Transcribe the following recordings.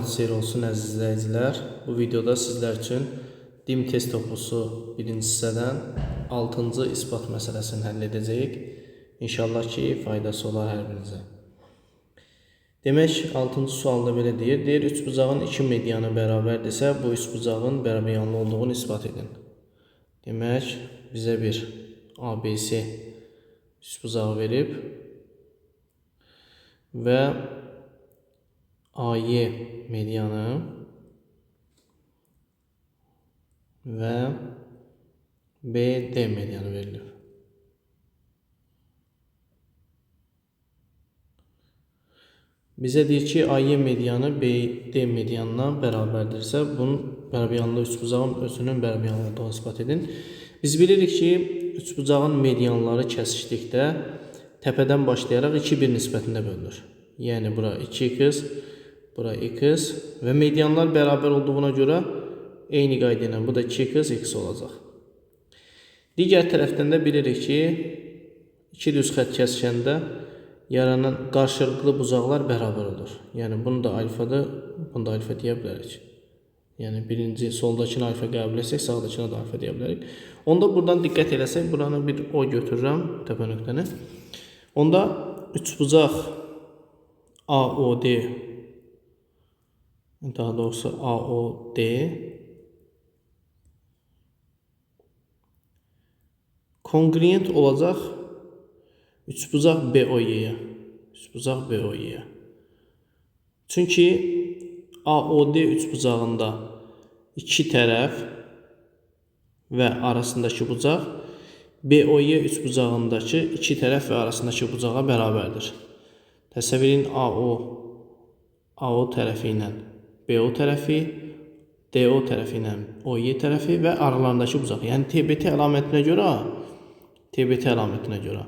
vaxt xeyir olsun əziz izləyicilər. Bu videoda sizlər üçün dim test topusu birinci hissədən 6-cı isbat məsələsini həll edəcəyik. İnşallah ki, faydası olar hər birinizə. Demək, 6-cı sualda belə deyir. Deyir, üçbucağın iki medianı bərabərdirsə, bu üçbucağın bərabəryanlı olduğunu isbat edin. Demək, bizə bir ABC üçbucağı verib və AY medianı və BD medianı verilir. Bizə deyir ki, AY medianı BD medianına bərabərdirsə, bunun bərabəryanlı üçbucağın özünün bərabəryanlı olduğunu ispat edin. Biz bilirik ki, üçbucağın medianları kəsişdikdə təpədən başlayaraq 2-1 nisbətində bölünür. Yəni, bura 2x, bura x və medianlar bərabər olduğuna görə eyni qayda ilə bu da 2x, x olacaq. Digər tərəfdən də bilirik ki, iki düz xətt kəsişəndə yaranan qarşılıqlı bucaqlar bərabər olur. Yəni, bunu da alfadır, bunu da alfa deyə bilərik. Yəni, birinci soldakını alfa qəbul etsək, sağdakına da alfa deyə bilərik. Onda buradan diqqət eləsək, buranı bir O götürürəm, təpə nöqtəni. Onda üçbucaq AOD, daha doğrusu AOD kongruent olacaq üçbucaq BOY-yə. Üçbucaq BOY-yə. Çünki AOD üçbucağında iki tərəf və arasındakı bucaq BOY üçbucağındakı iki tərəf və arasındakı bucağa bərabərdir. Təsəvvür edin, AO tərəfi ilə BO tərəfi, DO tərəfi ilə OY tərəfi və aralarındakı bucaq. Yəni, TBT əlamətinə görə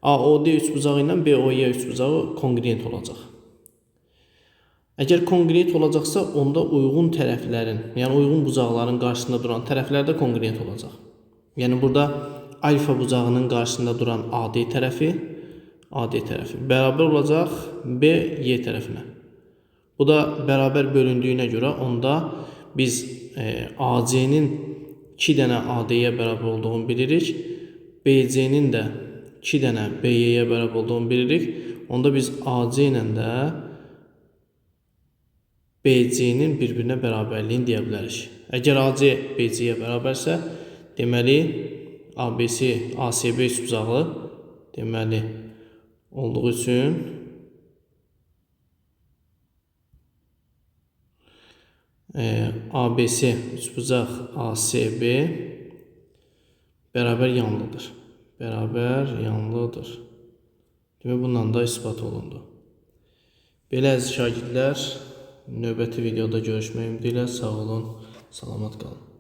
AOD üçbucağı ilə BOY üçbucağı kongruent olacaq. Əgər kongruent olacaqsa, onda uyğun tərəflərin, yəni uyğun bucaqların qarşısında duran tərəflər də kongruent olacaq. Yəni, burada alfa bucağının qarşısında duran AD tərəfi bərabər olacaq BY tərəfinə. Bu da bərabər bölündüyünə görə onda biz AC-nin 2 dənə AD-yə bərabər olduğunu bilirik. BC-nin də 2 dənə BY-yə bərabər olduğunu bilirik. Onda biz AC ilə də BC-nin bir-birinə bərabərliyini deyə bilərik. Əgər AC BC-yə bərabərsə, deməli ABC, ASB üçbucağı deməli olduğu üçün ABC üçbucaq ASB bərabər yanlıdır. Demək, bundan da ispat olundu. Belə əziz şagirdlər, növbəti videoda görüşmək ümidi ilə sağ olun, salamat qalın.